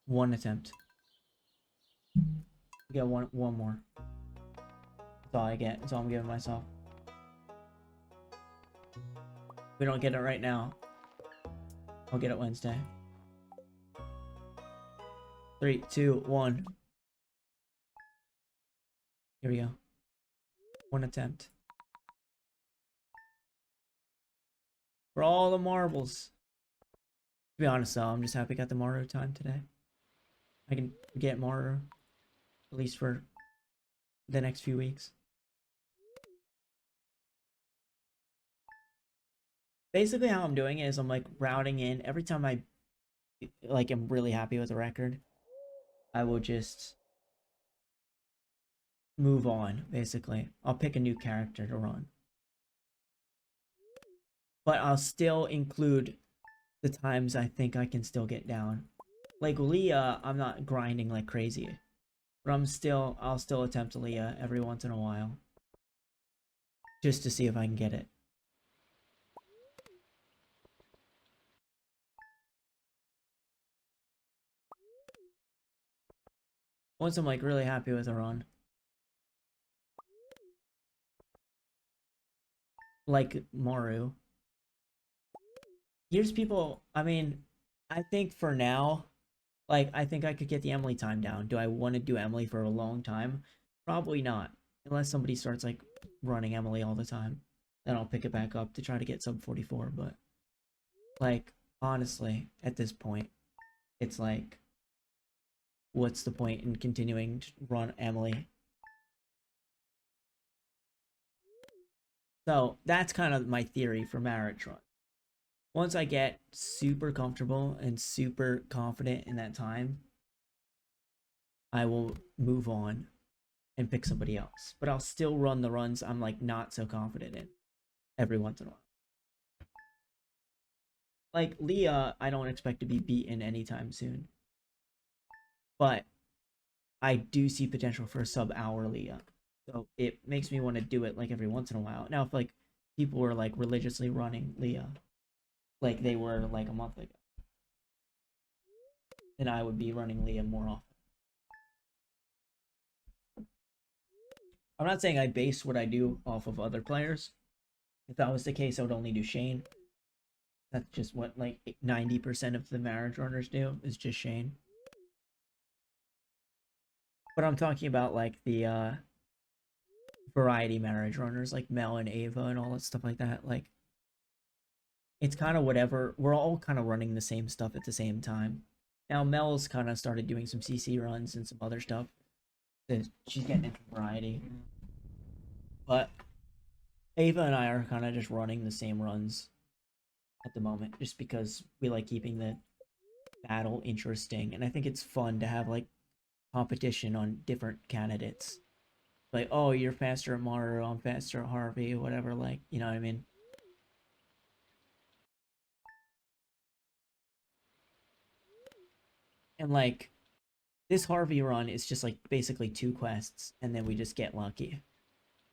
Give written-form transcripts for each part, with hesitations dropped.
One attempt. We got one more. That's all I get. That's all I'm giving myself. If we don't get it right now, I'll get it Wednesday. 3, 2, 1. Here we go. One attempt. For all the marbles. To be honest though, I'm just happy I got the Mario time today. I can get Mario, at least for the next few weeks. Basically how I'm doing it is I'm like routing in every time I like am really happy with a record, I will just move on, basically. I'll pick a new character to run. But I'll still include the times I think I can still get down. Like Leah, I'm not grinding like crazy. But I'll still attempt Leah every once in a while. Just to see if I can get it. Once I'm like really happy with a run. Like Maru. Here's people, I mean, I think for now, like, I think I could get the Emily time down. Do I want to do Emily for a long time? Probably not. Unless somebody starts, like, running Emily all the time. Then I'll pick it back up to try to get sub 44. But, like, honestly, at this point, it's like, what's the point in continuing to run Emily? So, that's kind of my theory for marriage run. Once I get super comfortable and super confident in that time, I will move on and pick somebody else. But I'll still run the runs I'm like not so confident in every once in a while. Like Leah, I don't expect to be beaten anytime soon. But I do see potential for a sub-hour Leah. So it makes me want to do it like every once in a while. Now if like people were like religiously running Leah like they were like a month ago, then I would be running Leah more often. I'm not saying I base what I do off of other players. If that was the case, I would only do Shane. That's just what like 90% of the marriage runners do, is just Shane. But I'm talking about like the variety marriage runners like Mel and Ava and all that stuff like that. Like it's kind of whatever. We're all kind of running the same stuff at the same time. Now Mel's kind of started doing some CC runs and some other stuff. She's getting into variety. But Ava and I are kind of just running the same runs at the moment, just because we like keeping the battle interesting, and I think it's fun to have like competition on different candidates. Like, oh, you're faster at Mario, I'm faster at Harvey, whatever. Like, you know what I mean? And like this Harvey run is just like basically 2 quests, and then we just get lucky,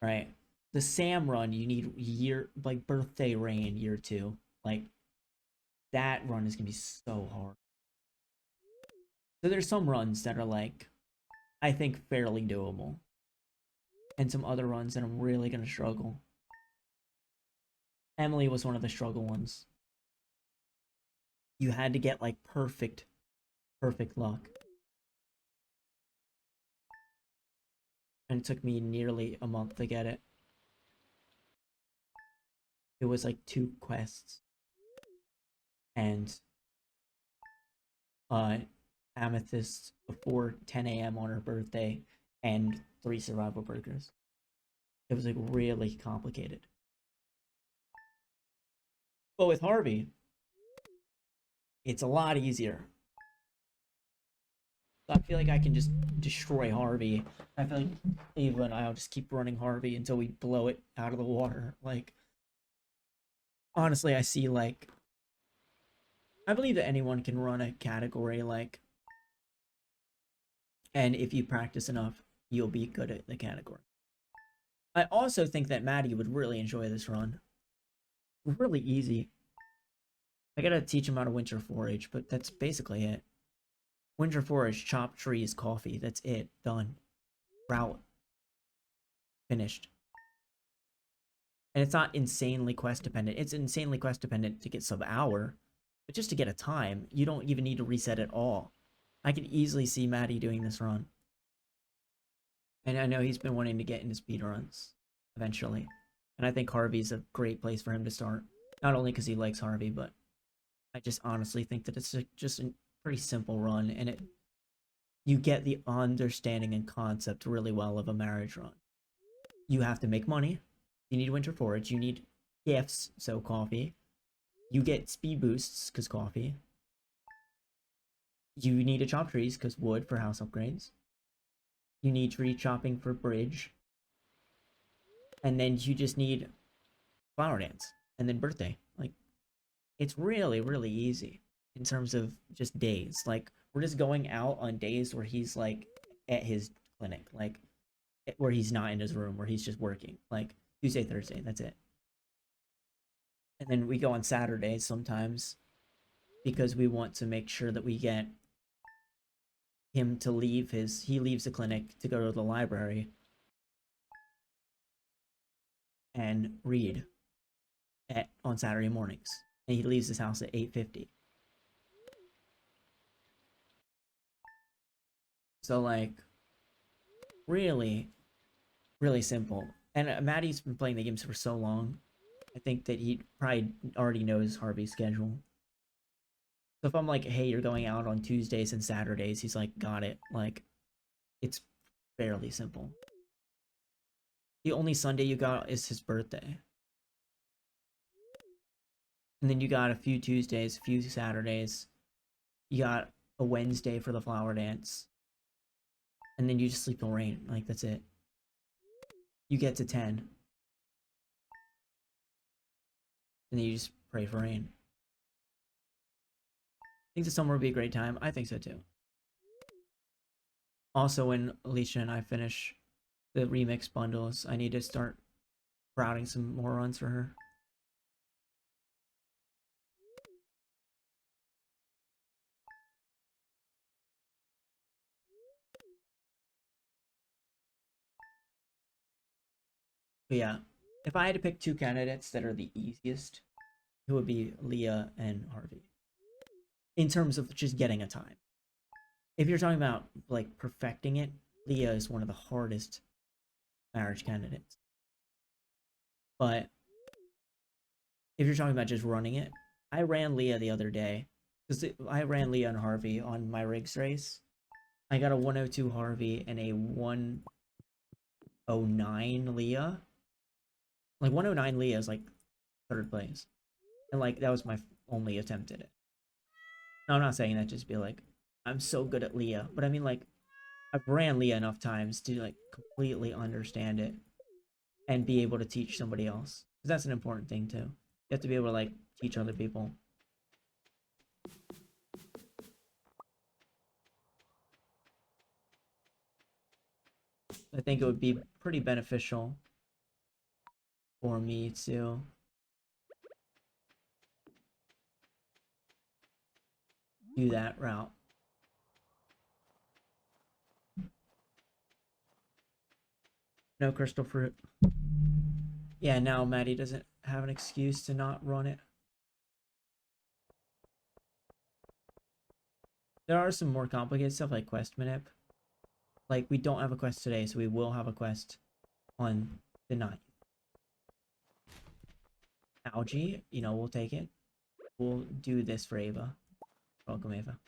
right? The Sam run, you need year like birthday rain year 2. Like that run is gonna be so hard. So there's some runs that are like I think fairly doable, and some other runs that I'm really gonna struggle. Emily was one of the struggle ones. You had to get like perfect luck. And it took me nearly a month to get it. It was like 2 quests and uh amethyst before 10 a.m. on her birthday and 3 survival burgers. It was like really complicated. But with Harvey, it's a lot easier. I feel like I can just destroy Harvey. I feel like Ava and I'll just keep running Harvey until we blow it out of the water. Like, honestly, I see, like, I believe that anyone can run a category, like, and if you practice enough, you'll be good at the category. I also think that Maddie would really enjoy this run. Really easy. I gotta teach him how to winter forage, but that's basically it. Winter forage, chop trees, coffee. That's it. Done. Route. Finished. And it's not insanely quest dependent. It's insanely quest dependent to get sub-hour. But just to get a time, you don't even need to reset at all. I could easily see Maddie doing this run. And I know he's been wanting to get into speedruns eventually. And I think Harvey's a great place for him to start. Not only because he likes Harvey, but I just honestly think that it's just a pretty simple run. And you get the understanding and concept really well of a marriage run. You have to make money. You need winter forage. You need gifts, so coffee. You get speed boosts, because coffee. You need to chop trees, because wood for house upgrades. You need tree chopping for bridge. And then you just need flower dance. And then birthday. Like, it's really, really easy in terms of just days. Like, we're just going out on days where he's, like, at his clinic. Like, where he's not in his room, where he's just working. Like, Tuesday, Thursday, that's it. And then we go on Saturdays sometimes because we want to make sure that we get him to leave he leaves the clinic to go to the library and read on Saturday mornings. And he leaves his house at 8:50. So, like, really, really simple. And Maddie's been playing the games for so long. I think that he probably already knows Harvey's schedule. So if I'm like, hey, you're going out on Tuesdays and Saturdays, he's like, got it. Like, it's fairly simple. The only Sunday you got is his birthday. And then you got a few Tuesdays, a few Saturdays. You got a Wednesday for the flower dance. And then you just sleep till rain. Like, that's it. You get to 10. And then you just pray for rain. I think the summer would be a great time. I think so too. Also, when Alicia and I finish the remix bundles, I need to start routing some more runs for her. But yeah, if I had to pick two candidates that are the easiest, it would be Leah and Harvey. In terms of just getting a time. If you're talking about, like, perfecting it, Leah is one of the hardest marriage candidates. But if you're talking about just running it, I ran Leah the other day. Because I ran Leah and Harvey on my rigs race. I got a 102 Harvey and a 109 Leah. Like, 109 Leah is, like, third place. And, like, that was my only attempt at it. Now, I'm not saying that just be like, I'm so good at Leah. But I mean, like, I've ran Leah enough times to, like, completely understand it. And be able to teach somebody else. Because that's an important thing, too. You have to be able to, like, teach other people. I think it would be pretty beneficial for me to do that route. No crystal fruit. Yeah, now Maddie doesn't have an excuse to not run it. There are some more complicated stuff like quest manip. Like, we don't have a quest today, so we will have a quest on the 9th. Algae, you know, we'll take it. We'll do this for Ava. Welcome, Ava.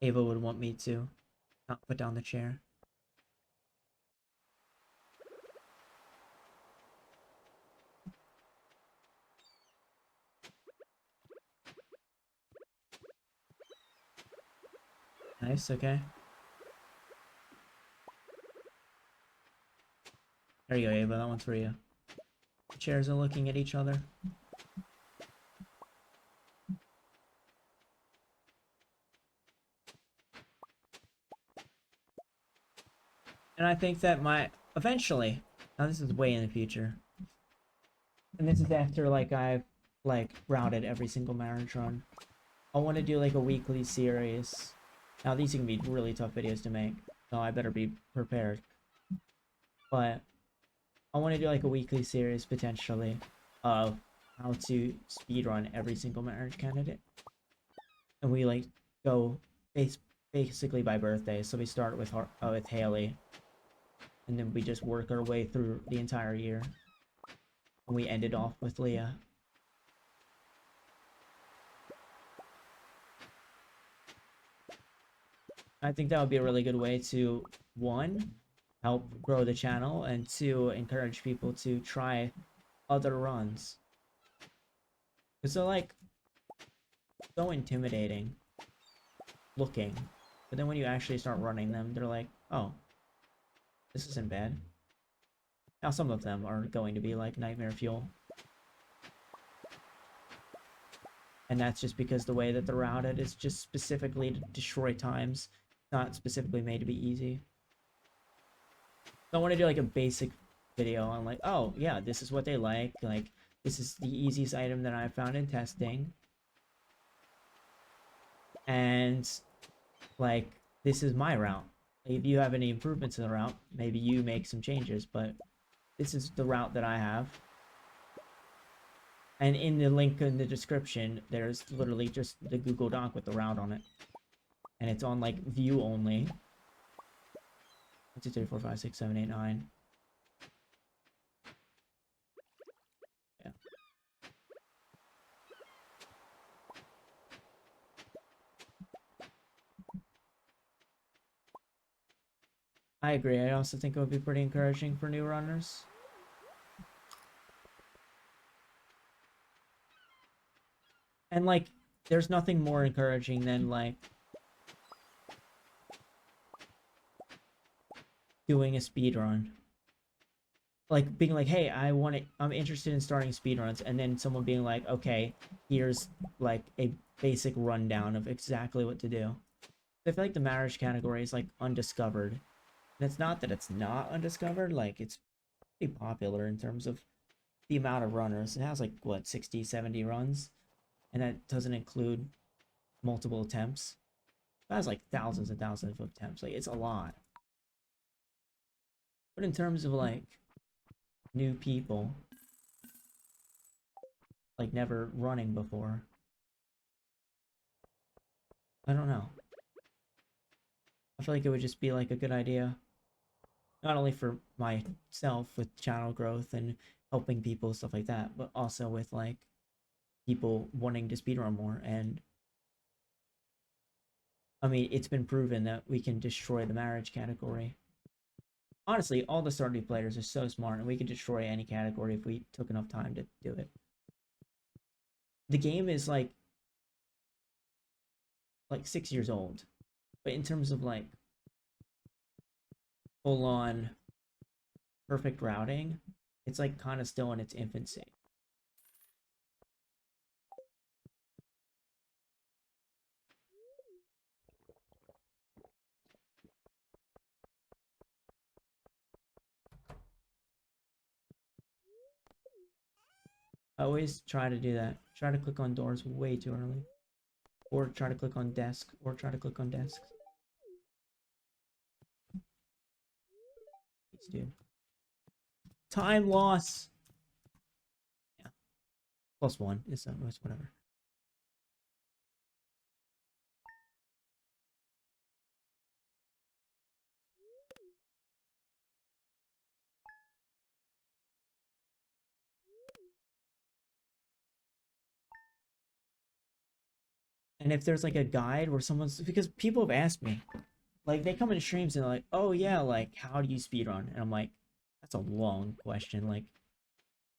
Ava would want me to not put down the chair. Nice, okay. There you go, Ava. That one's for you. The chairs are looking at each other. And I think that eventually, now this is way in the future, and this is after, like, I've like routed every single marriage run. I want to do like a weekly series. Now these can be really tough videos to make, so I better be prepared. But I want to do like a weekly series potentially of how to speedrun every single marriage candidate. And we like go basically by birthday. So we start with Haley, and then we just work our way through the entire year. And we ended off with Leah. I think that would be a really good way to, one, help grow the channel, and two, encourage people to try other runs. Because they're like so intimidating looking. But then when you actually start running them, they're like, oh, this isn't bad. Now some of them are going to be like nightmare fuel. And that's just because the way that they're routed is just specifically to destroy times, not specifically made to be easy. So I want to do like a basic video on like, oh yeah, this is what they like this is the easiest item that I found in testing. And like, this is my route. If you have any improvements to the route, maybe you make some changes, but this is the route that I have. And in the link in the description, there's literally just the Google Doc with the route on it. And it's on, like, view only. 1, 2, 3, 4, 5, 6, 7, 8, 9. Yeah. I agree. I also think it would be pretty encouraging for new runners. And, like, there's nothing more encouraging than, like, doing a speed run. Like, being like, hey, I'm interested in starting speedruns, and then someone being like, okay, here's, like, a basic rundown of exactly what to do. I feel like the marriage category is, like, undiscovered. And it's not that it's not undiscovered, like, it's pretty popular in terms of the amount of runners. It has, like, what, 60, 70 runs? And that doesn't include multiple attempts. It has, like, thousands and thousands of attempts. Like, it's a lot. But in terms of, like, new people, like, never running before, I don't know. I feel like it would just be, like, a good idea. Not only for myself with channel growth and helping people, stuff like that, but also with, like, people wanting to speedrun more. And I mean, it's been proven that we can destroy the marriage category. Honestly, all the Stardew players are so smart, and we could destroy any category if we took enough time to do it. The game is like 6 years old, but in terms of like full-on perfect routing, it's like kind of still in its infancy. I always try to do that. Try to click on doors way too early. Or try to click on desk. Or try to click on desks. Please, dude. Time loss! Yeah. +1 is whatever. And if there's like a guide where someone's, because people have asked me, like they come in streams and they're like, oh yeah, like how do you speedrun? And I'm like, that's a long question. Like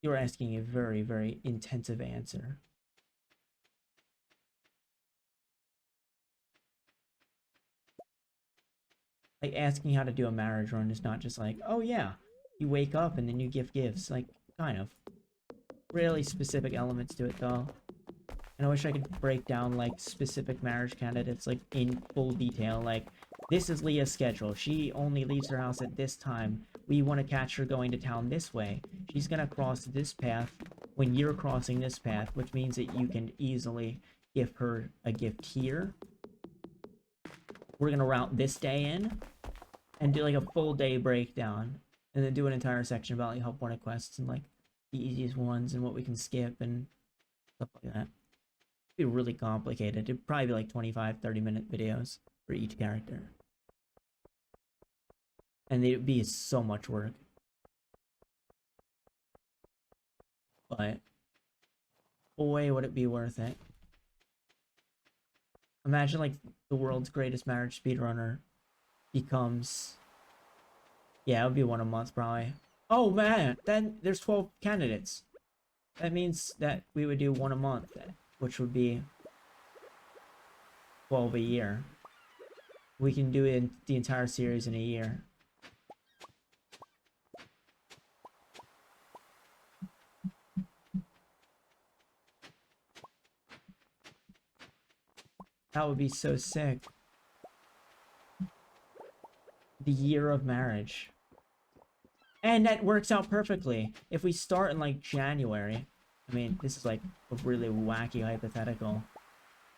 you're asking a very, very intensive answer. Like asking how to do a marriage run is not just like, oh yeah, you wake up and then you give gifts. Like kind of really specific elements to it though. And I wish I could break down like specific marriage candidates like in full detail. Like this is Leah's schedule. She only leaves her house at this time. We want to catch her going to town this way. She's gonna cross this path when you're crossing this path, which means that you can easily give her a gift here. We're gonna route this day in and do like a full day breakdown, and then do an entire section about like help wanted quests and like the easiest ones and what we can skip and stuff like that. It'd be really complicated. It'd probably be like 25-30 minute videos for each character, and it'd be so much work. But boy, would it be worth it. Imagine like the world's greatest marriage speedrunner becomes... Yeah, it would be one a month probably. Oh man, then there's 12 candidates. That means that we would do one a month, which would be 12 a year. We can do it the entire series in a year. That would be so sick. The year of marriage. And that works out perfectly. If we start in like January, I mean, this is like a really wacky hypothetical.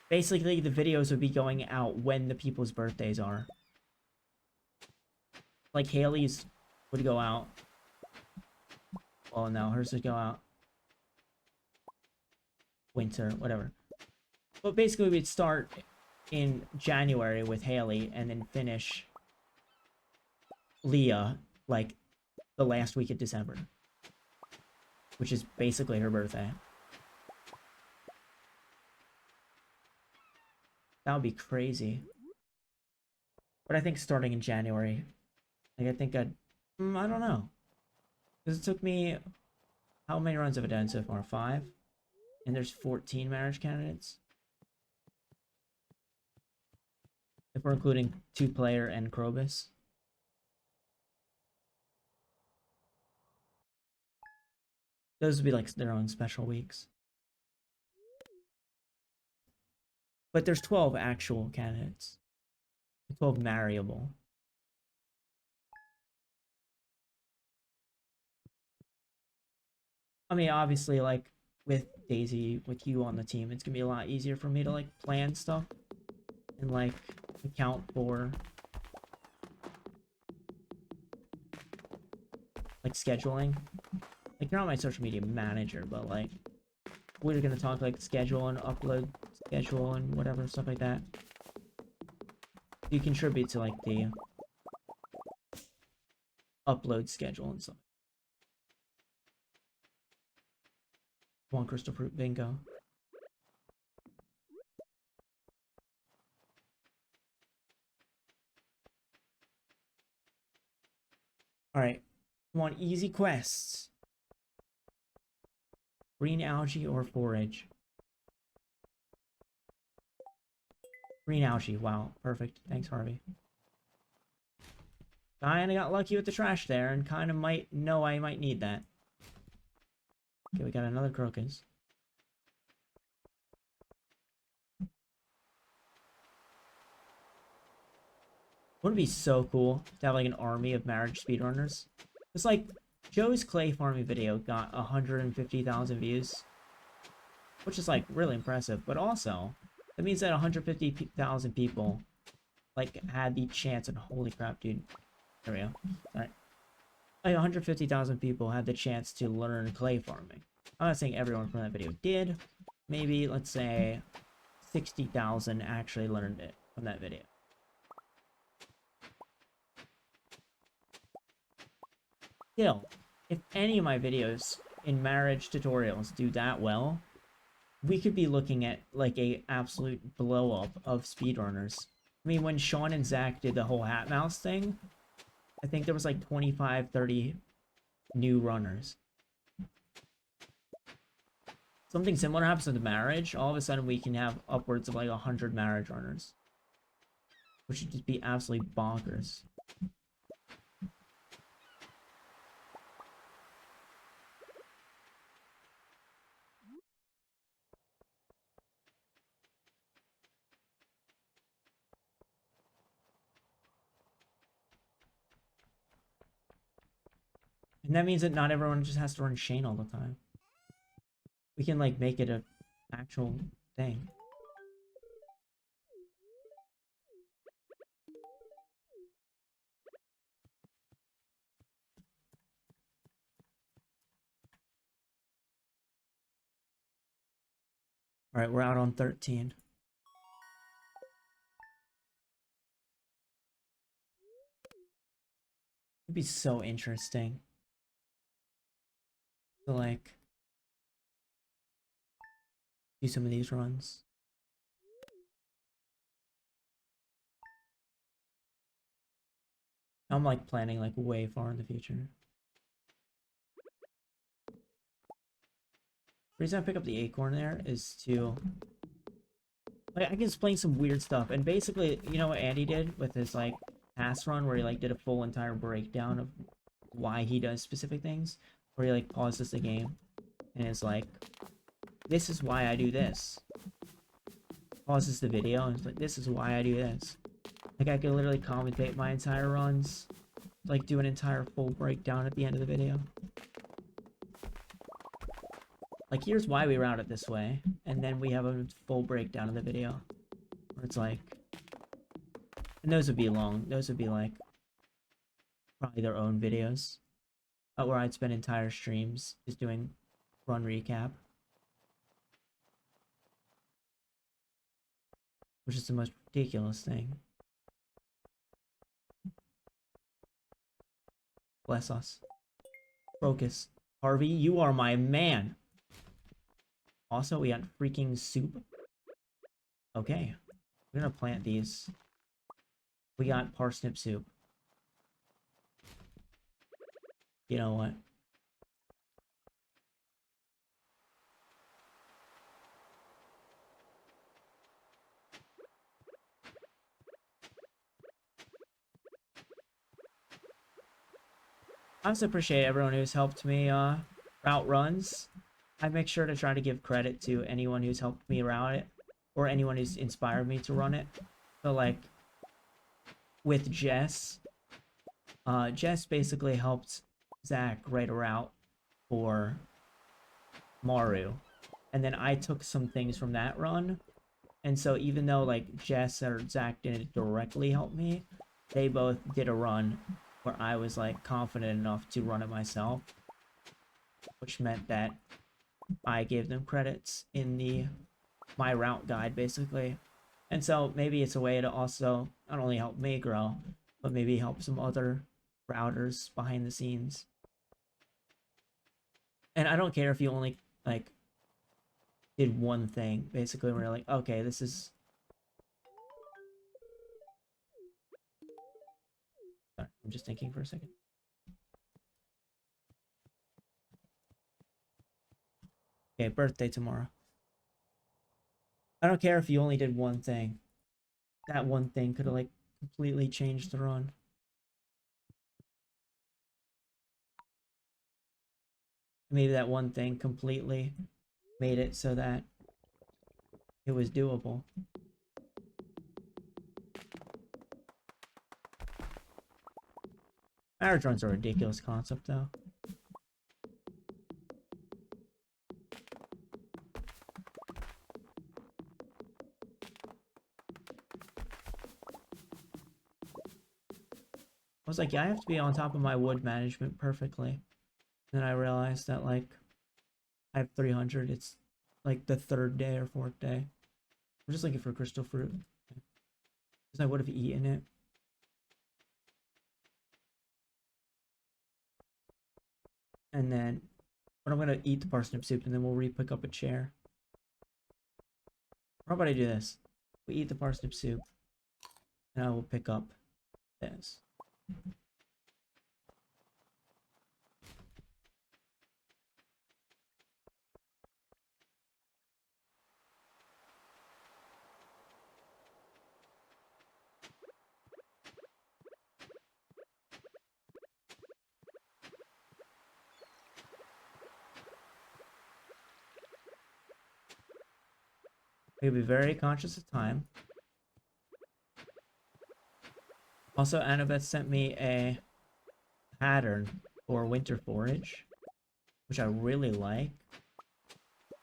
Basically, the videos would be going out when the people's birthdays are. Like Haley's would go out. Oh no, hers would go out winter, whatever. But basically, we'd start in January with Haley and then finish Leah like the last week of December, which is basically her birthday. That would be crazy. But I think starting in January, like I think I don't know, because it took me, how many runs have I done so far? 5, and there's 14 marriage candidates. If we're including 2-player and Krobus. Those would be like their own special weeks. But there's 12 actual candidates. 12 marryable. I mean, obviously, like, with Daisy, with you on the team, it's gonna be a lot easier for me to, like, plan stuff. And, like, account for... like, scheduling. Like, you're not my social media manager, but, like, we're gonna talk, like, schedule and upload schedule and whatever, stuff like that. You contribute to, like, the upload schedule and stuff. Come on, Crystal Fruit, bingo. Alright. Come on, easy quests. Green algae or forage? Green algae, wow, perfect. Thanks, Harvey. Kinda got lucky with the trash there, and kinda might know I might need that. Okay, we got another crocus. Wouldn't it be so cool to have like an army of marriage speedrunners? It's like Joe's clay farming video got 150,000 views, which is like really impressive. But also, that means that 150,000 people like had the chance. And holy crap, dude! There we go. All right, like 150,000 people had the chance to learn clay farming. I'm not saying everyone from that video did. Maybe let's say 60,000 actually learned it from that video. Still, if any of my videos in marriage tutorials do that well, we could be looking at like a absolute blow up of speedrunners. I mean, when Sean and Zach did the whole hat mouse thing, I think there was like 25, 30 new runners. Something similar happens with marriage. All of a sudden, we can have upwards of like 100 marriage runners, which would just be absolutely bonkers. And that means that not everyone just has to run Shane all the time. We can like make it a actual thing. All right, we're out on 13. It'd be so interesting to like do some of these runs. I'm like planning like way far in the future. The reason I pick up the acorn there is to like I can explain some weird stuff. And basically, you know what Andy did with his like pass run where he like did a full entire breakdown of why he does specific things, where he like pauses the game and is like, this is why I do this. Pauses the video and it's like, this is why I do this. Like I could literally commentate my entire runs, like do an entire full breakdown at the end of the video. Like here's why we route it this way, and then we have a full breakdown of the video. Where it's like, and those would be long, those would be like, probably their own videos. Where I'd spend entire streams just doing run recap. Which is the most ridiculous thing. Bless us. Focus. Harvey, you are my man. Also, we got freaking soup. Okay. We're gonna plant these. We got parsnip soup. You know what? I also appreciate everyone who's helped me route runs. I make sure to try to give credit to anyone who's helped me route it, or anyone who's inspired me to run it. So like with Jess, Jess basically helped Zach write a route for Maru, and then I took some things from that run. And so even though like Jess or Zach didn't directly help me, they both did a run where I was like confident enough to run it myself, which meant that I gave them credits in the my route guide basically. And so maybe it's a way to also not only help me grow, but maybe help some other routers behind the scenes. And I don't care if you only like did one thing basically where you're like, okay, this is, sorry, I'm just thinking for a second. Okay, birthday tomorrow. I don't care if you only did one thing. That one thing could have like completely changed the run. Maybe that one thing completely made it so that it was doable. Marriage runs are a ridiculous concept though. I was like, yeah, I have to be on top of my wood management perfectly. And then I realized that like I have 300. It's like the third day or fourth day. I'm just looking for crystal fruit because I would have eaten it. And then, but I'm gonna eat the parsnip soup and then we'll re-pick up a chair. How about I do this? We eat the parsnip soup and I will pick up this. We'll be very conscious of time. Also, Annabeth sent me a pattern for winter forage, which I really like.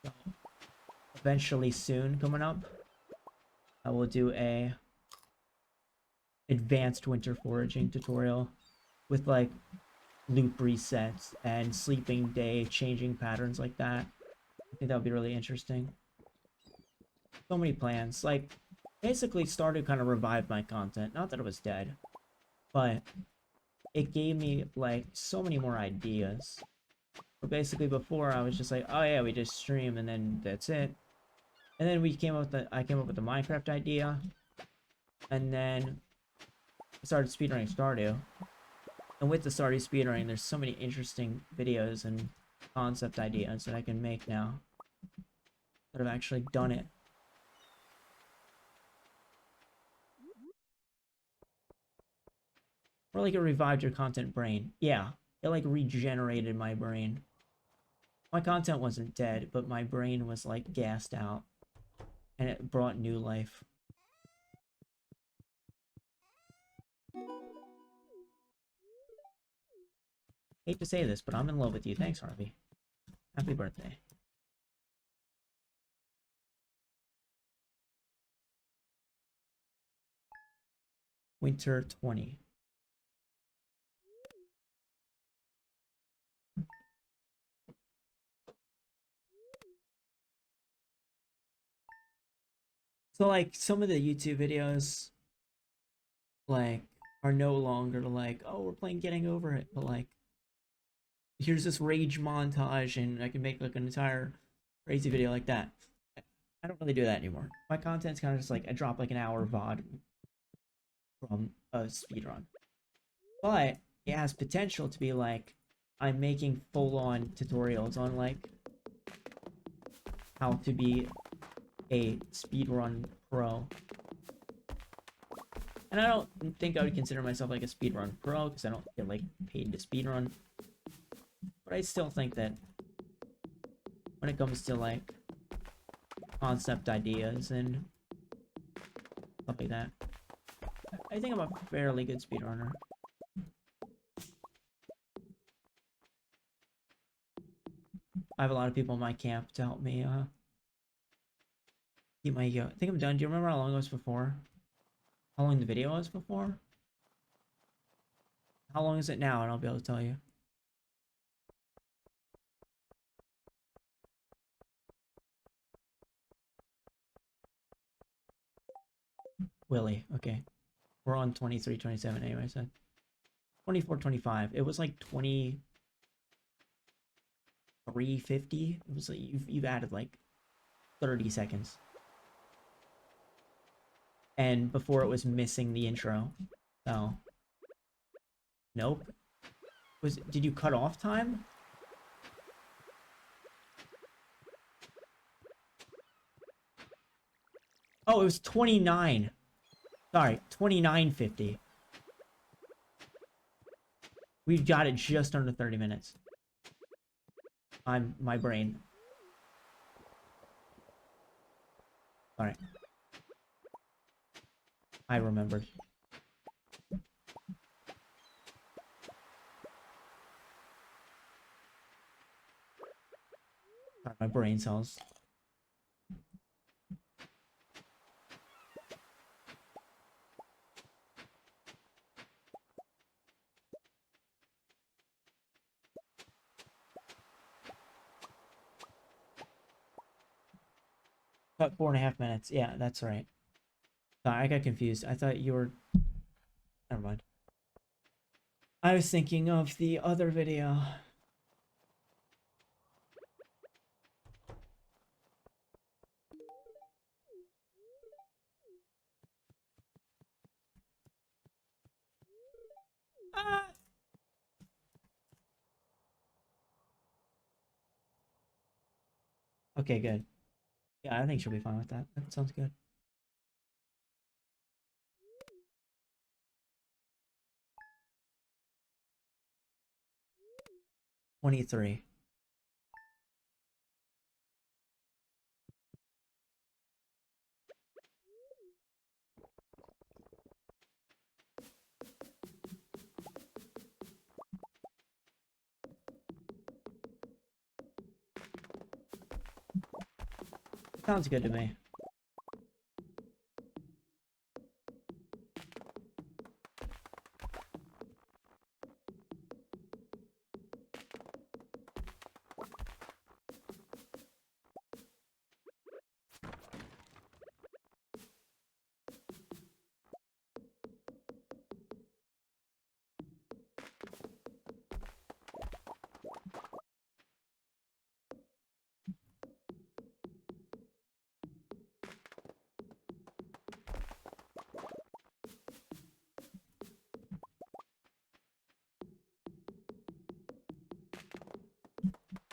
So eventually soon coming up, I will do a advanced winter foraging tutorial with like loop resets and sleeping day changing patterns like that. I think that would be really interesting. So many plans. Like, basically started kind of revive my content. Not that it was dead, but it gave me like so many more ideas. But basically before I was just like, oh yeah, we just stream and then that's it. And then I came up with the Minecraft idea. And then I started speedrunning Stardew. And with the Stardew speedrunning, there's so many interesting videos and concept ideas that I can make now that I've actually done it. Or like it revived your content brain. Yeah, it like regenerated my brain. My content wasn't dead, but my brain was like gassed out. And it brought new life. Hate to say this, but I'm in love with you. Thanks, Harvey. Happy birthday. Winter 20. So like some of the YouTube videos like are no longer like, oh, we're playing Getting Over It, but like here's this rage montage and I can make like an entire crazy video like that. I don't really do that anymore. My content's kind of just like I drop like an hour VOD from a speedrun. But it has potential to be like I'm making full-on tutorials on like how to be a speedrun pro. And I don't think I would consider myself like a speedrun pro because I don't get like paid to speedrun. But I still think that when it comes to like concept ideas and stuff like that, I think I'm a fairly good speedrunner. I have a lot of people in my camp to help me keep my ego. I think I'm done. Do you remember how long it was before? How long the video was before? How long is it now? And I'll be able to tell you. Willie. Okay. We're on 23, 27 anyway, so 24, 25. It was like 23:50. It was like you've added like 30 seconds. And before it was missing the intro. So nope. Did you cut off time? Oh, it was 29. Sorry, 29:50. We've got it just under 30 minutes. My brain. Alright. I remembered. Sorry, my brain cells. About 4.5 minutes. Yeah, that's right. Sorry, I got confused. I thought you were... Never mind. I was thinking of the other video. Ah! Okay, good. Yeah, I think she'll be fine with that. That sounds good. 23. Sounds good to me.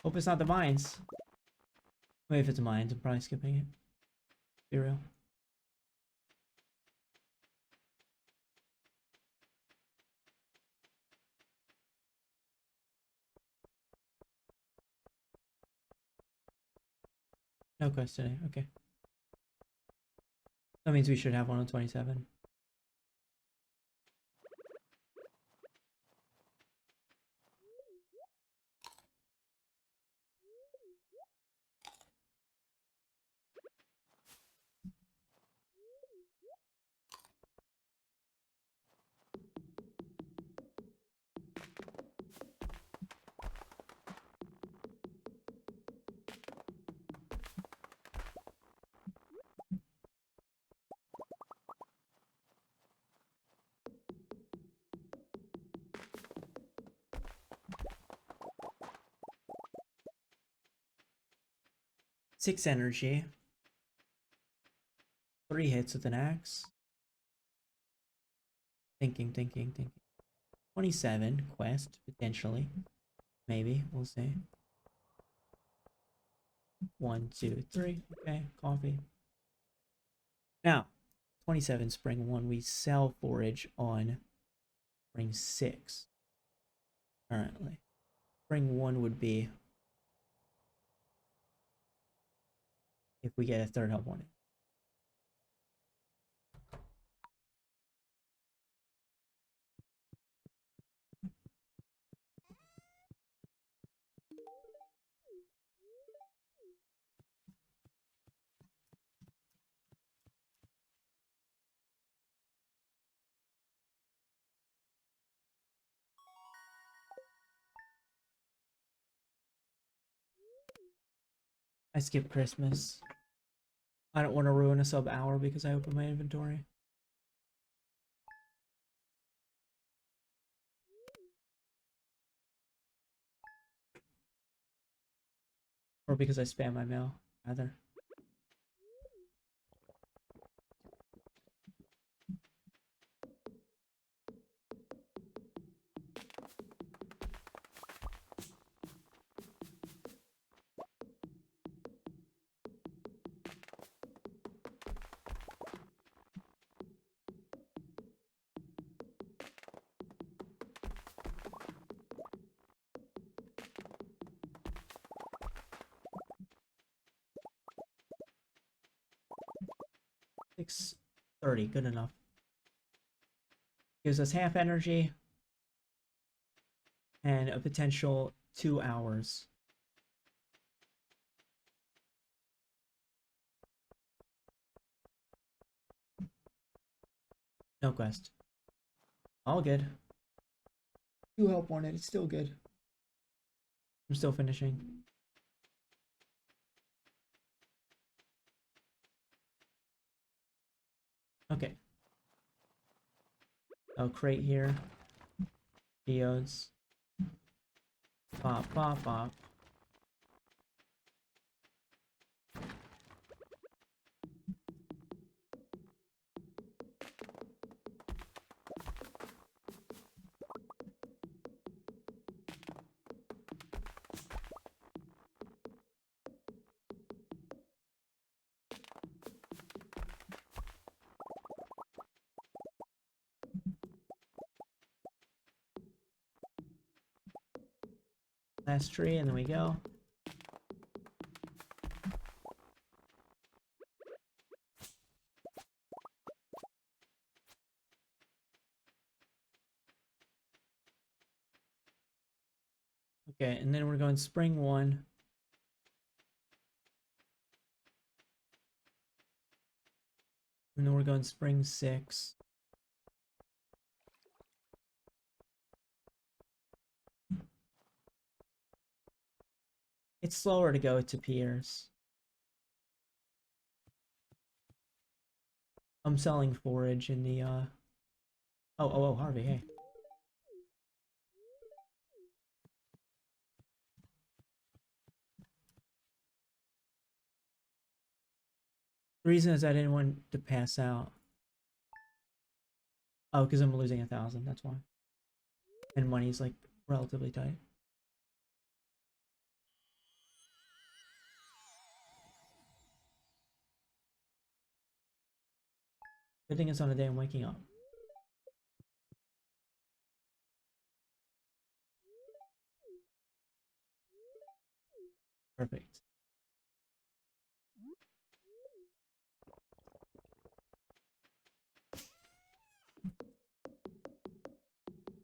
Hope it's not the mines. Wait, if it's mines, I'm probably skipping it. Be real. No quest today. Okay. That means we should have one on 27. Six energy. 3 hits with an axe. Thinking. 27 quest, potentially. Maybe, we'll see. 1, 2, 3. Okay, coffee. Now, 27 spring 1. We sell forage on spring 6. Currently. Spring 1 would be if we get a third help on it. I skip Christmas. I don't want to ruin a sub hour because I opened my inventory. Or because I spam my mail, rather. $630, good enough. Gives us half energy and a potential 2 hours. No quest. All good. 2 help on it, it's still good. I'm still finishing. Okay. Oh, crate here. Geodes. Pop, pop, pop. Last tree, and then we go. Okay, and then we're going spring 1. And then we're going spring 6. It's slower to go to Piers. I'm selling forage in the oh, Harvey, hey. The reason is I didn't want to pass out. Oh, because I'm losing 1,000, that's why. And money's like relatively tight. Good thing it's on a day I'm waking up. Perfect.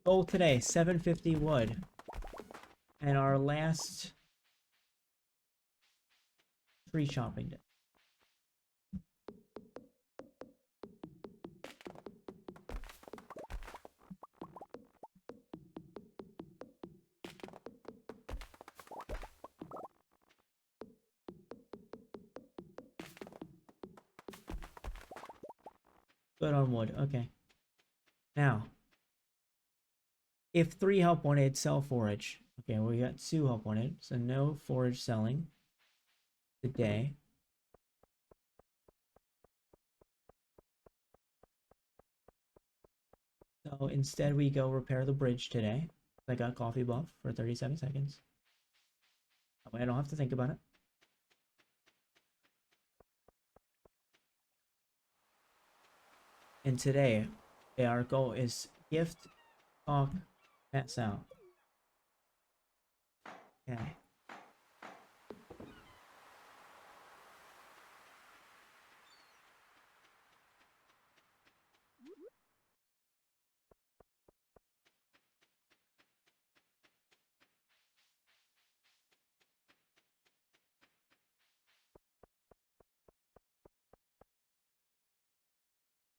Goal today, 750 wood. And our last tree chopping day. Good on wood, okay. Now, if 3 help wanted, sell forage. Okay, we got 2 help wanted, so no forage selling today. So instead we go repair the bridge today. I got coffee buff for 37 seconds. That way I don't have to think about it. And today, our goal is gift, talk, pass out. Okay.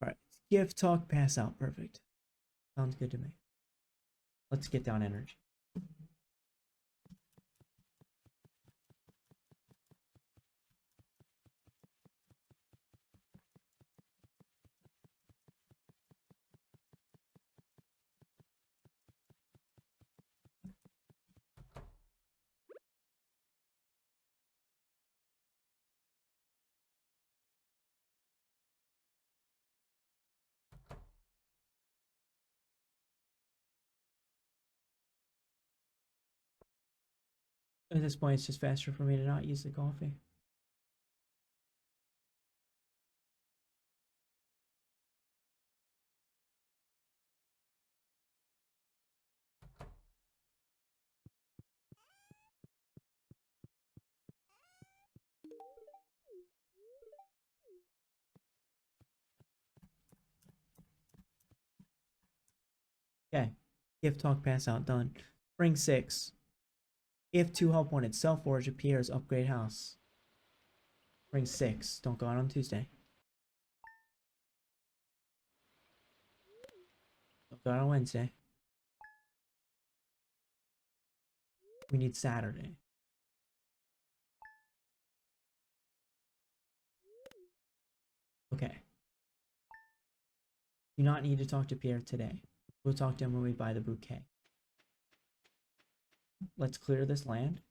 Alright. Gift, talk, pass out. Perfect. Sounds good to me. Let's get down energy. At this point, it's just faster for me to not use the coffee. Okay. Gift, talk, pass out. Done. Spring 6. If 2 help wanted, sell forage appears, upgrade house. Spring 6. Don't go out on Tuesday. Don't go out on Wednesday. We need Saturday. Okay. Do not need to talk to Pierre today. We'll talk to him when we buy the bouquet. Let's clear this land.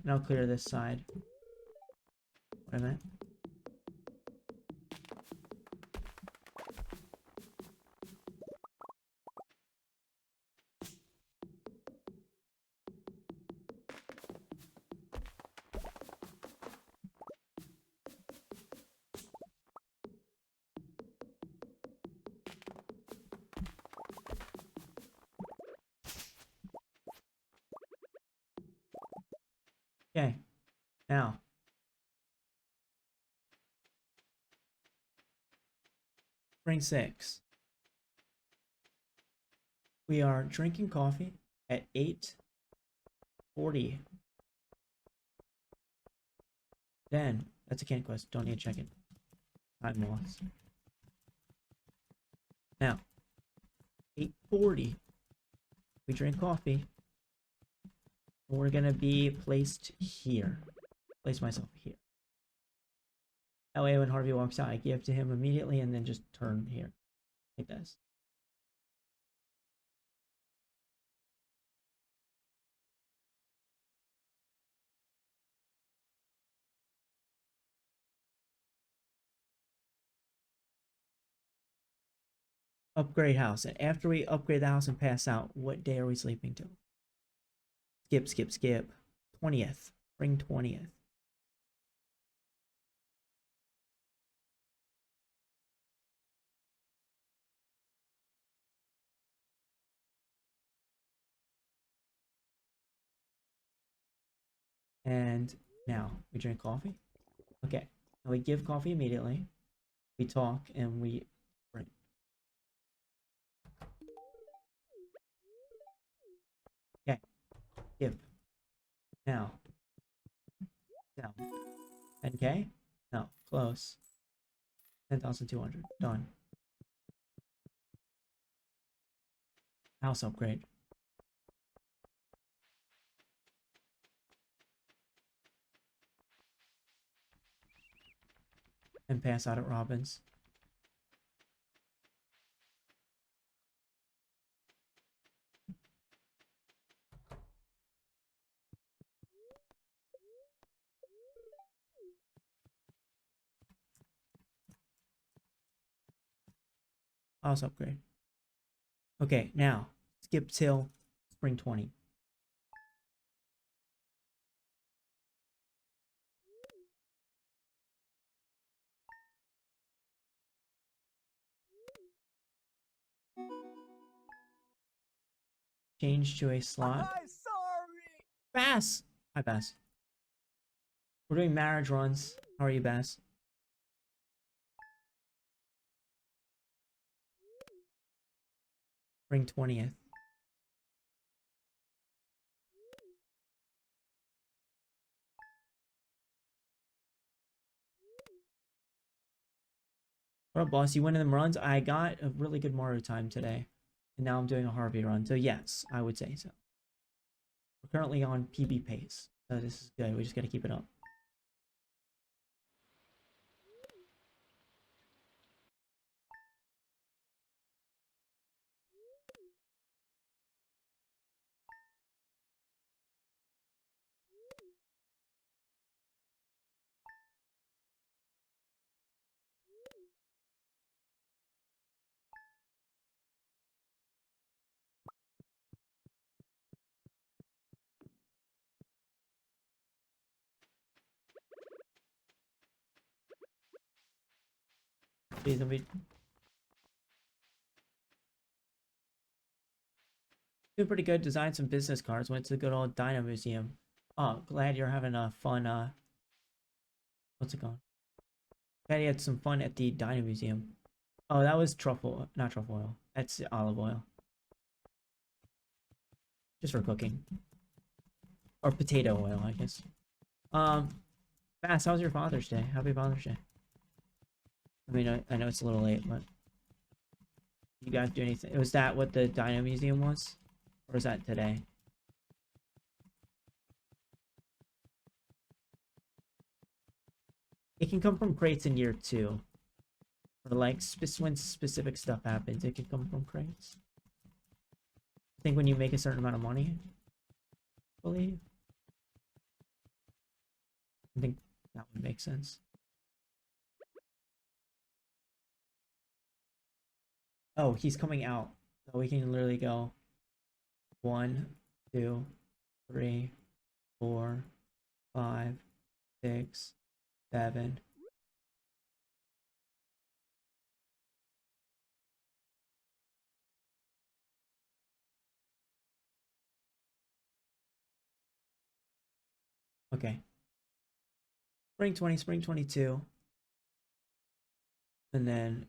And I'll clear this side. Wait a minute. Okay. Now, Spring 6. We are drinking coffee at 8:40. Then, that's a can quest. Don't need to check it. Time loss. Now, 8:40. We drink coffee. We're gonna be placed here. Place myself here. That way when Harvey walks out, I give to him immediately and then just turn here. Like this. Upgrade house. And after we upgrade the house and pass out, what day are we sleeping till? Skip, skip, skip. 20th. Spring 20th. And now we drink coffee. Okay. And we give coffee immediately. We talk and we drink. Okay. Give. Now. Down. 10K? No. Close. 10,200. Done. House upgrade. And pass out at Robin's. House upgrade. Okay, now skip till spring 20. Change to a slot. I'm sorry. Bass! Hi, Bass. We're doing marriage runs. How are you, Bass? Spring 20th. What up, boss? You winning them runs? I got a really good Mario time today. And now I'm doing a Harvey run. So yes, I would say so. We're currently on PB pace. So this is good. We just gotta keep it up. Please don't be... Doing pretty good. Designed some business cards. Went to the good old Dino Museum. Oh, glad you're having a fun, what's it called? Glad you had some fun at the Dino Museum. Oh, that was truffle, not truffle oil. That's olive oil. Just for cooking. Or potato oil, I guess. Bass, how's your Father's Day? Happy Father's Day. I mean, I know it's a little late, but... You guys do anything? Was that what the Dino Museum was? Or was that today? It can come from crates in year 2. Or like, when specific stuff happens, it can come from crates. I think when you make a certain amount of money, I believe. I think that would make sense. Oh, he's coming out. So we can literally go 1, 2, 3, 4, 5, 6, 7. Okay. Spring 20, spring 22. And then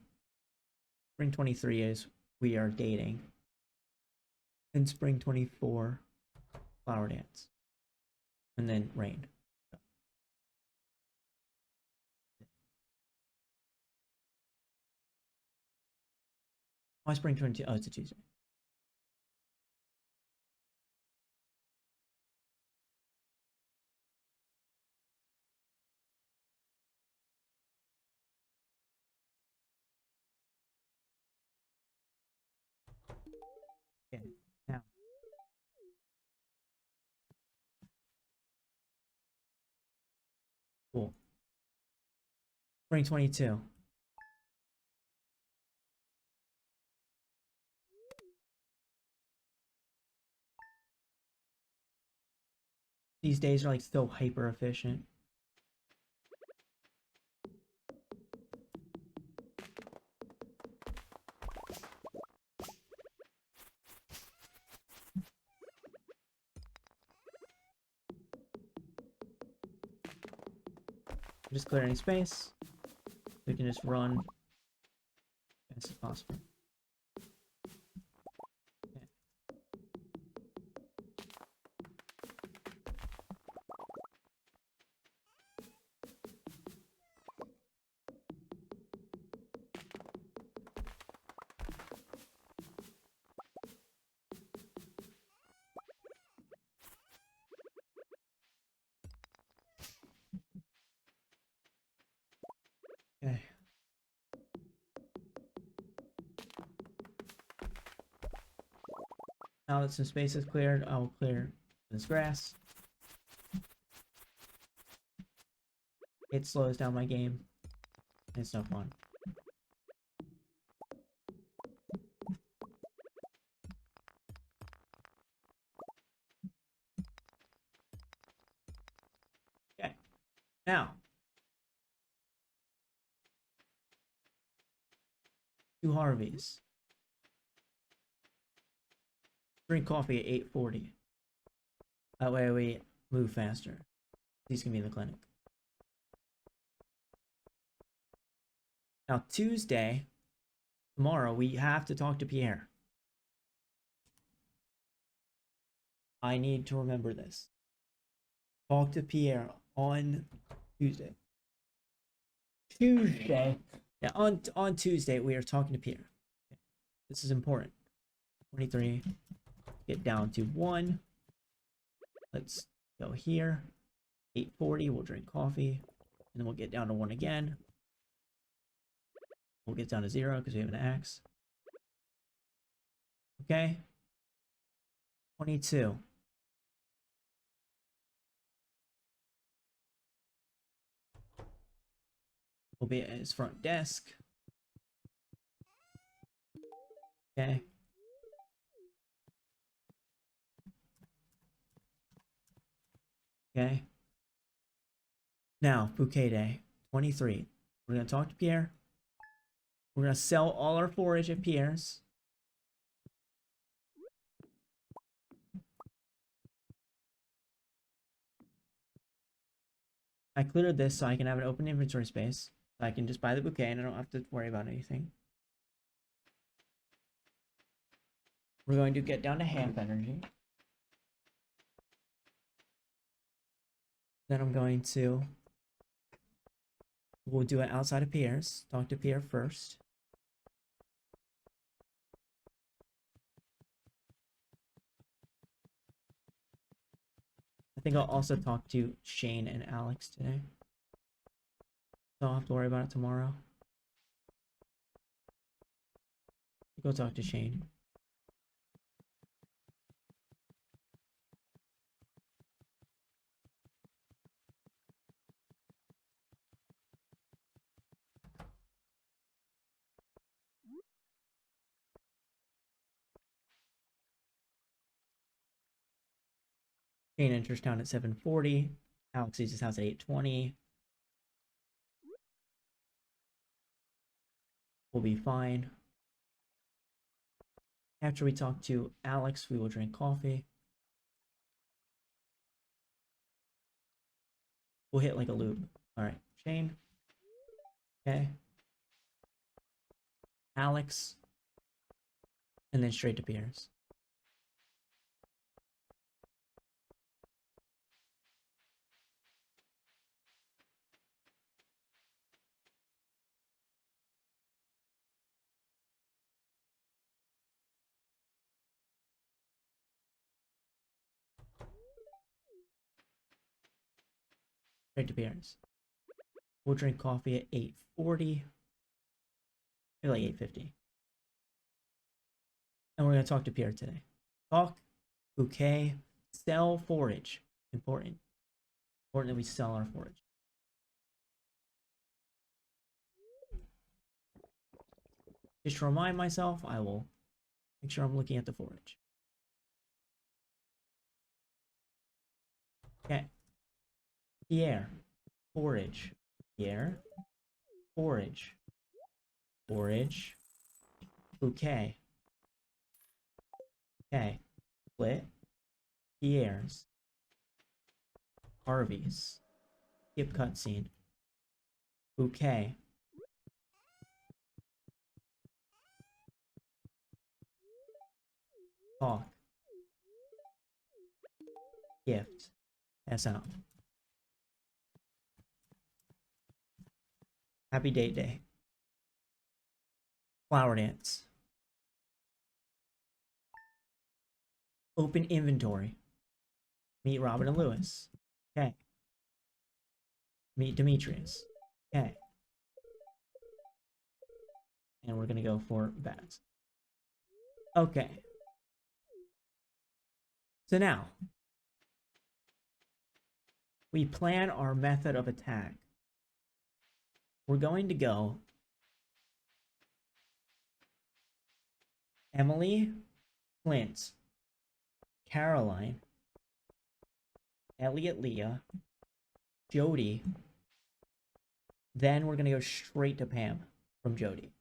Spring 23 is we are dating. And spring 24, flower dance. And then rain. Why spring 22? Oh, it's a Tuesday. Okay, now. Cool. Spring 22. These days are like so hyper efficient. Just clear any space. We can just run as fast as possible. Okay. Now that some space is cleared, I will clear this grass. It slows down my game. It's no fun. Okay. Now. Two Harveys. Drink coffee at 8:40. That way we move faster. These can be in the clinic. Now Tuesday, tomorrow, we have to talk to Pierre. I need to remember this. Talk to Pierre on Tuesday. Yeah, on Tuesday, we are talking to Pierre. Okay. This is important. 23. Get down to 1. Let's go here. 8:40, we'll drink coffee. And then we'll get down to 1 again. We'll get down to 0 because we have an axe. Okay. 22. We'll be at his front desk. Okay. Okay. Now, bouquet day. 23. We're going to talk to Pierre. We're going to sell all our forage at Pierre's. I cleared this so I can have an open inventory space. So I can just buy the bouquet and I don't have to worry about anything. We're going to get down to half energy. Then I'm going to... We'll do it outside of Pierre's. Talk to Pierre first. I think I'll also talk to Shane and Alex today. So I'll have to worry about it tomorrow. Go talk to Shane. Shane enters town at 7:40. Alex leaves his house at 8:20. We'll be fine. After we talk to Alex, we will drink coffee. We'll hit like a loop. All right, Shane. Okay. Alex, and then straight to Piers. Straight to Piers. We'll drink coffee at 8:40. Maybe like 8:50. And we're going to talk to Pierre today. Talk, bouquet, sell forage. Important. Important that we sell our forage. Just to remind myself, I will make sure I'm looking at the forage. Okay. Pierre. Forage. Pierre. Forage. Forage. Bouquet. Okay. Split. Pierre's. Harvey's. Skip cutscene. Bouquet. Talk. Gift. Pass out. Happy date day. Flower dance. Open inventory. Meet Robin and Lewis. Okay. Meet Demetrius. Okay. And we're gonna go for bats. Okay. So now, we plan our method of attack. We're going to go Emily, Clint, Caroline, Elliot, Leah, Jody. Then we're going to go straight to Pam from Jody.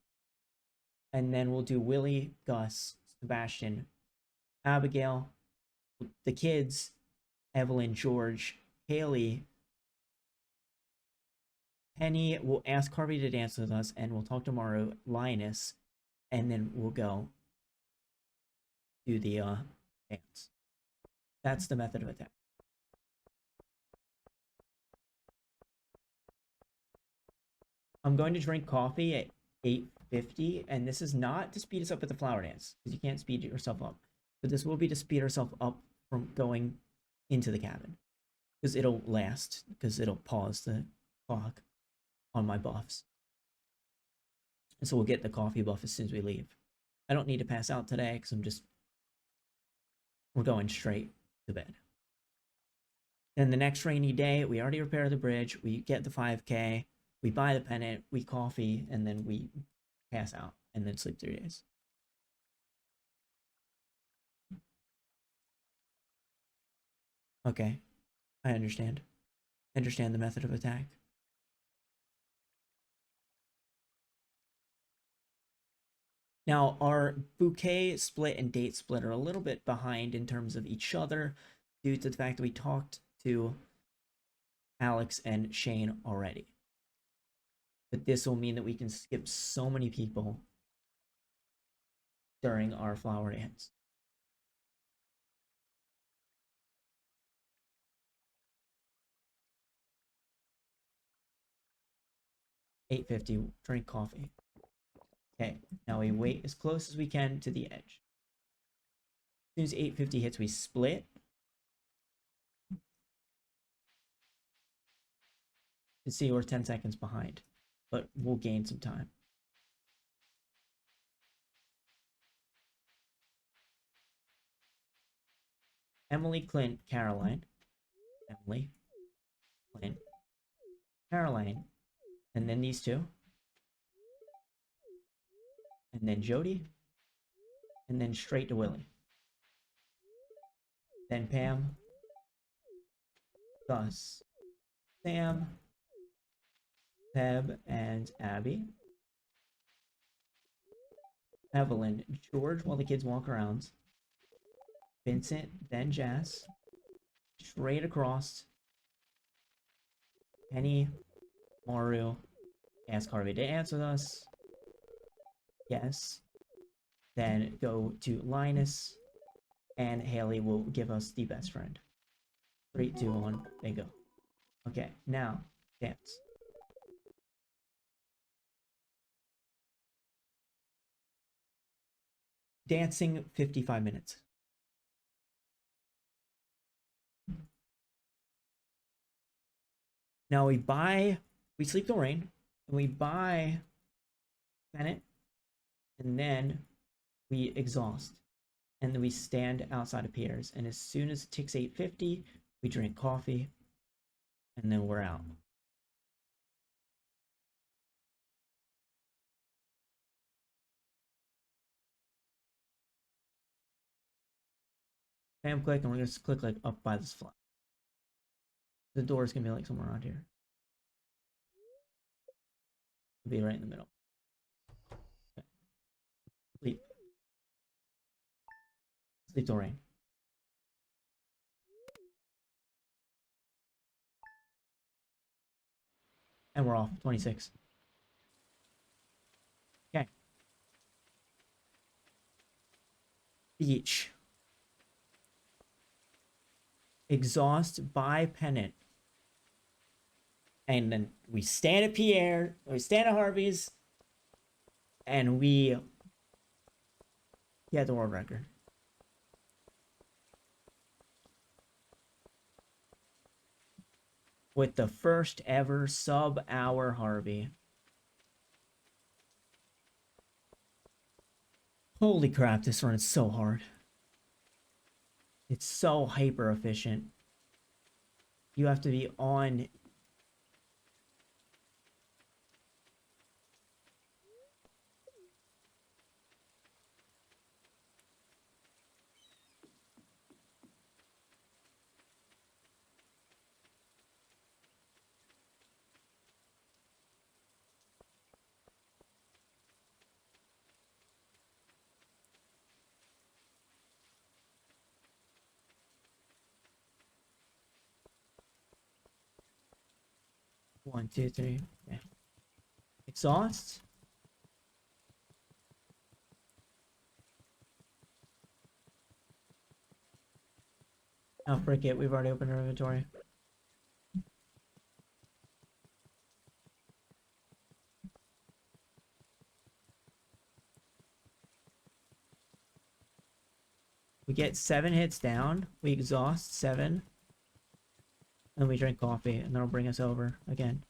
And then we'll do Willie, Gus, Sebastian, Abigail, the kids, Evelyn, George, Haley, Penny. We'll ask Harvey to dance with us, and we'll talk tomorrow, Linus, and then we'll go do the dance. That's the method of attack. I'm going to drink coffee at 8:50, and this is not to speed us up at the flower dance, because you can't speed yourself up. But this will be to speed ourselves up from going into the cabin, because it'll last, because it'll pause the clock on my buffs. And so we'll get the coffee buff as soon as we leave. I don't need to pass out today, because we're going straight to bed. Then the next rainy day, we already repair the bridge, we get the 5K, we buy the pennant, we coffee, and then we pass out, and then sleep 3 days. Okay, I understand. I understand the method of attack. Now, our bouquet split and date split are a little bit behind in terms of each other due to the fact that we talked to Alex and Shane already. But this will mean that we can skip so many people during our flower dance. $8.50, drink coffee. Okay, now we wait as close as we can to the edge. As soon as 8:50 hits, we split. You see, we're 10 seconds behind, but we'll gain some time. Emily, Clint, Caroline. Emily, Clint, Caroline. And then these two. And then Jody. And then straight to Willie. Then Pam. Gus. Sam. Peb and Abby. Evelyn. George while the kids walk around. Vincent. Then Jazz. Straight across. Penny. Maru. Ask Harvey to answer us. Yes. Then go to Linus, and Haley will give us the best friend. 3, 2, 1, bingo. Okay, now dance. Dancing 55 minutes. Now we sleep the rain, and we buy Bennett, and then we exhaust, and then we stand outside of Pierre's. And as soon as it ticks 8:50, we drink coffee, and then we're out. Spam click, and we're gonna click like up by this flag. The door is gonna be like somewhere around here. It'll be right in the middle. Okay. Sleep. Sleep till rain. And we're off. 26. Okay. Beach. Exhaust by pennant. And then we stand at Pierre, we stand at Harvey's, and we get the world record. With the first ever sub-hour Harvey. Holy crap, this run is so hard. It's so hyper efficient. You have to be on. One, two, three. Okay. Exhaust. Oh, frick it. We've already opened our inventory. We get 7 hits down. We exhaust 7. And we drink coffee, and that'll bring us over again.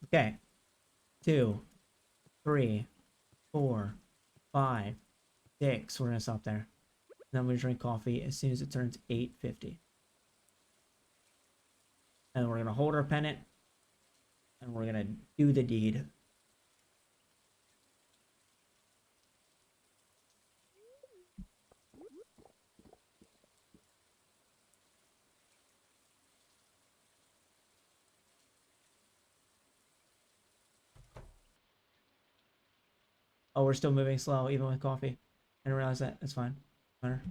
Okay. 2, 3, 4, 5, 6. We're gonna stop there. Then we drink coffee as soon as it turns 8:50. And we're gonna hold our pennant, and we're gonna do the deed. Oh, we're still moving slow, even with coffee. I didn't realize that. That's fine. Matter.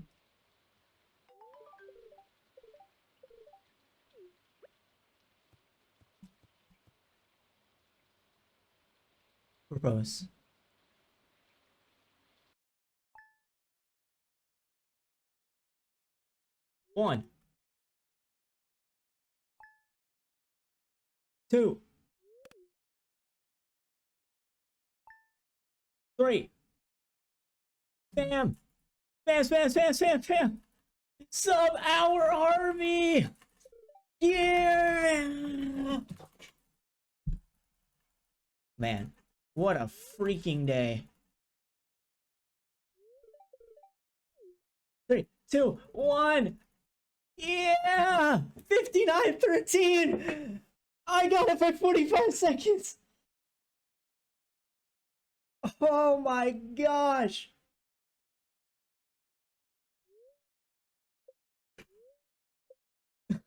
Propose. 1, 2, 3. Bam! Bam, bam, bam, bam, bam! Sub-hour Harvey! Yeah! Man, what a freaking day. 3, 2, 1. Yeah! 59-13! I got it by 45 seconds! Oh my gosh!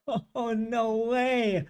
Oh, no way!